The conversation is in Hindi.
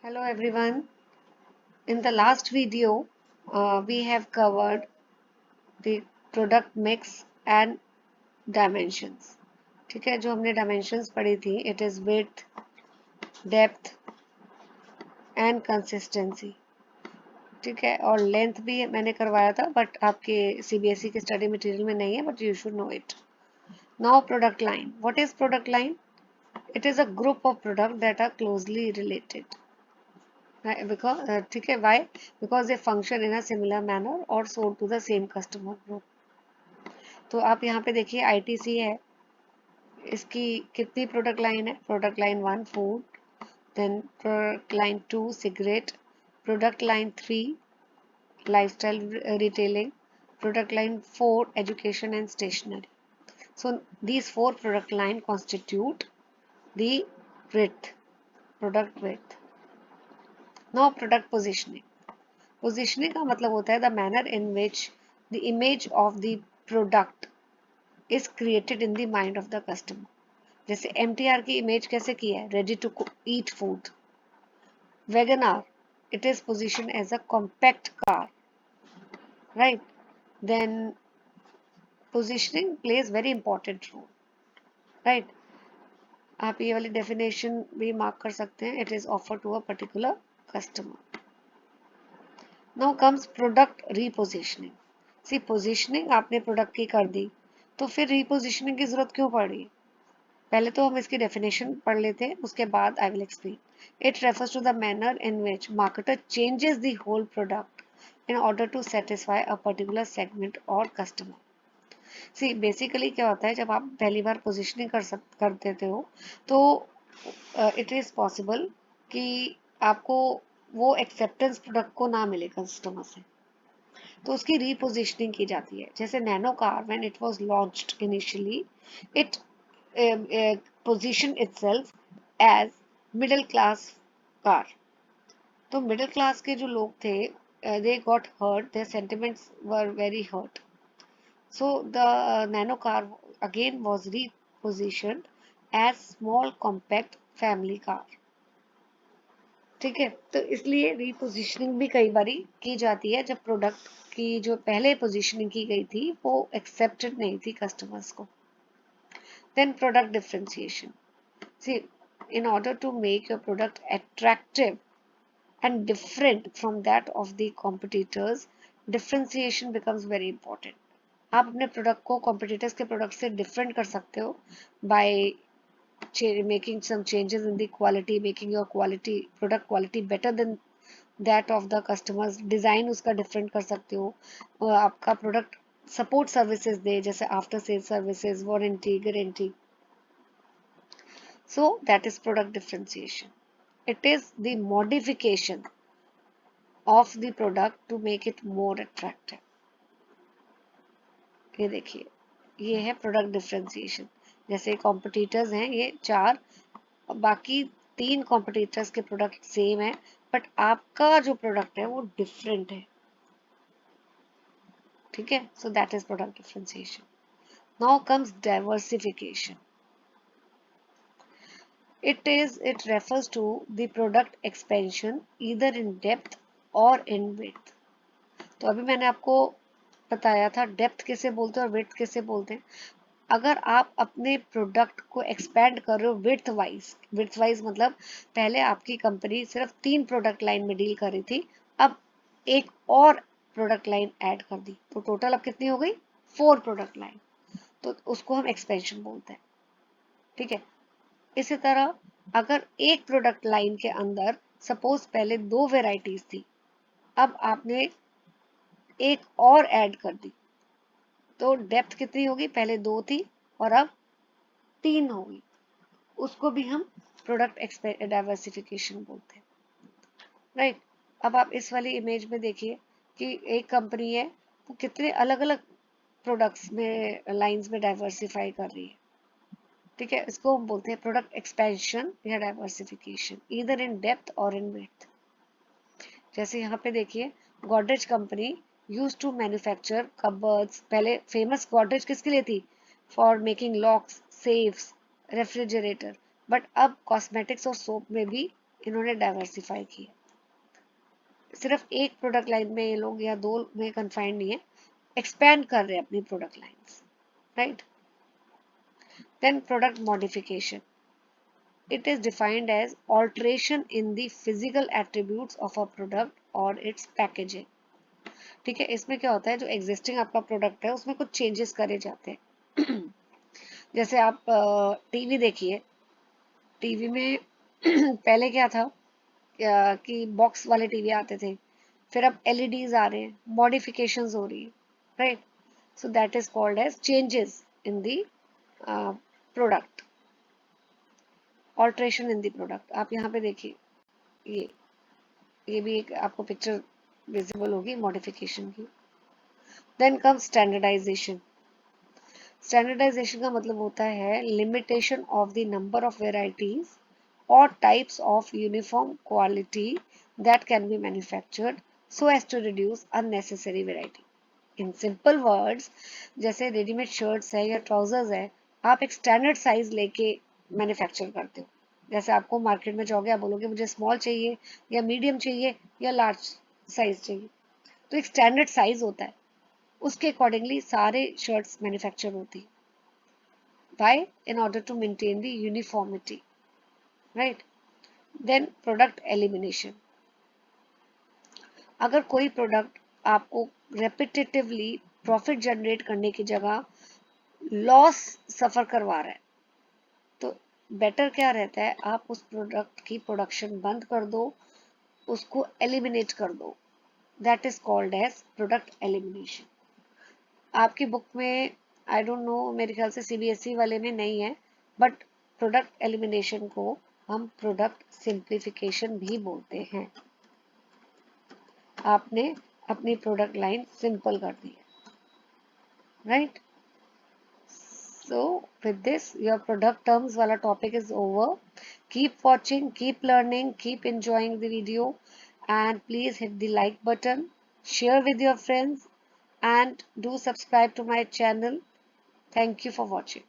Hello everyone. In the last video, we have covered the product mix and dimensions. ठीक है, जो हमने dimensions पढ़ी थी, it is width, depth and consistency. ठीक है, और length भी मैंने करवाया था, but आपके CBSE के study material में नहीं है, but you should know it. Now product line. What is product line? It is a group of products that are closely related. Because ठीक है, why? Because they function in a similar manner or sold to the same customer group. तो आप यहाँ पे देखिए ITC है, इसकी कितनी प्रोडक्ट लाइन है? Product line 1 food, then product line 2 cigarette, product line 3 lifestyle retailing, product line 4 education and stationery. So these four product line constitute the width, product width. Now product positioning. Positioning का मतलब होता है the manner in which the image of the product is created in the mind of the customer. जैसे MTR की इमेज कैसे की है? Ready to eat food. WagonR, it is positioned as a compact car, right? Then positioning plays very important role, right? आप ये वाली definition भी mark कर सकते हैं. It is offered to a particular customer. Now comes product repositioning. See, positioning आपने product की कर दी, तो फिर repositioning की जरूरत क्यों पड़ी? पहले तो हम इसकी डेफिनेशन पढ़ लेते हैं, उसके बाद I will explain. It refers to the manner in which marketer changes the whole product in order to satisfy a particular segment और कस्टमर. सी बेसिकली क्या होता है, जब आप पहली बार पोजिशनिंग कर देते हो तो इट इज पॉसिबल कि आपको वो एक्सेप्टेंस प्रोडक्ट को ना मिले कस्टमर से, तो उसकी रीपोजिशनिंग की जाती है. जैसे nano car when it was launched initially, it position itself as middle class car. तो मिडिल क्लास के जो लोग थे, they got hurt, their sentiments were very hurt. So the nano car again was repositioned as small compact family car. ठीक है, तो इसलिए रीपोजिशनिंग भी कई बारी की जाती है जब प्रोडक्ट की जो पहले पोजीशनिंग की गई थी वो एक्सेप्टेड नहीं थी कस्टमर्स को. Then product differentiation. See, in order to make your product attractive and different from that of the competitors, differentiation becomes very important. आप अपने प्रोडक्ट को कॉम्पिटिटर्स के प्रोडक्ट से डिफरेंट कर सकते हो by making some changes in the quality, making your quality product quality better than that of the customers. Design उसका डिफरेंट कर सकते हो, आपका प्रोडक्ट सपोर्ट सर्विसेज दे, जैसे after sale services, warranty, guarantee. So that is product differentiation. It is the modification of the product to make it more attractive. ये देखिए, ये है product differentiation. जैसे competitors हैं ये 4, बाकी 3 competitors के product same है, but आपका जो product है वो different है. ठीक है, so that is product differentiation. Now comes diversification. It refers to the product expansion either in depth or in width. तो अभी मैंने आपको बताया था डेप्थ किसे बोलते हैं और विड्थ किसे बोलते हैं. अगर आप अपने प्रोडक्ट को एक्सपैंड कर रहे हो विड्थ वाइज मतलब पहले आपकी कंपनी सिर्फ 3 प्रोडक्ट लाइन में डील कर रही थी, अब एक और प्रोडक्ट लाइन ऐड कर दी, तो टोटल अब कितनी हो गई? 4 प्रोडक्ट लाइन. तो उसको हम एक्सपेंशन बोलते हैं. ठीक है, इसी तरह अगर एक प्रोडक्ट लाइन के अंदर सपोज पहले 2 वेराइटीज थी, अब आपने एक और ऐड कर दी, तो डेप्थ कितनी होगी? पहले 2 थी और अब 3 होगी. उसको भी हम प्रोडक्ट डाइवर्सिफिकेशन बोलते हैं, राइट. अब आप इस वाली इमेज में देखिए कि एक कंपनी है वो कितने अलग अलग प्रोडक्ट्स में लाइंस में डाइवर्सिफाई कर रही है. ठीक है, इसको हम बोलते हैं प्रोडक्ट एक्सपेंशन या डाइवर्सिफिकेशन, ईदर इन डेप्थ और इन विड्थ. जैसे यहाँ पे देखिए, Godrej company use to manufacture cupboards. पहले फेमस गॉडरेज किसके लिए थी? For making locks, safes, refrigerator. But अब कॉस्मेटिक्स और सोप में भी इन्होंने डाइवर्सिफाई किया। सिर्फ एक प्रोडक्ट लाइन में ये लोग या दो में कन्फाइंड नहीं है, एक्सपैंड कर रहे हैं अपनी product lines, right. Then product modification, it is defined as alteration in the physical attributes of a product or its packaging। ठीक है, इसमें क्या होता है, जो एग्जिस्टिंग आपका प्रोडक्ट है उसमें कुछ चेंजेस करे जाते हैं। जैसे आप टीवी देखिए, टीवी में पहले क्या था, कि बॉक्स वाले टीवी आते थे, फिर अब एलईडीज आ रहे हैं, मॉडिफिकेशंस हो रही है, right. So that is called as changes in the product, alteration in the product. आप यहाँ पे देखिए, ये भी एक आपको पिक्चर विजिबल होगी मॉडिफिकेशन की। Then come standardization. स्टैंडर्डाइजेशन का मतलब होता है limitation of the number of varieties और types of uniform quality that can be manufactured so as to reduce unnecessary variety. In simple words, जैसे रेडीमेड शर्ट्स है या ट्राउजर्स है, आप एक स्टैंडर्ड साइज लेके मैन्युफैक्चर करते हो। जैसे आपको मार्केट में जाओगे, आप बोलोगे मुझे स्मॉल चाहिए या मीडियम चाहिए या लार्ज साइज चाहिए, तो एक स्टैंडर्ड साइज होता है, उसके अकॉर्डिंगली सारे शर्ट्स मैन्युफैक्चर होती है। Why? In order to maintain the uniformity, right. Then product elimination. अगर कोई प्रोडक्ट आपको रेपिटेटिवली प्रॉफिट जनरेट करने की जगह लॉस सफर करवा रहा है, तो बेटर क्या रहता है, आप उस प्रोडक्ट की प्रोडक्शन बंद कर दो, उसको एलिमिनेट कर दो। That is called as product elimination. आपकी बुक में, आई डोंट नो, मेरे ख्याल से सीबीएसई वाले में नहीं है, बट प्रोडक्ट एलिमिनेशन को हम प्रोडक्ट सिंप्लीफिकेशन भी बोलते हैं। आपने अपनी प्रोडक्ट लाइन सिंपल कर दी है, right. So with this, your product terms wala topic is over. Keep watching, keep learning, keep enjoying the video, and please hit the like button, share with your friends, and do subscribe to my channel. Thank you for watching.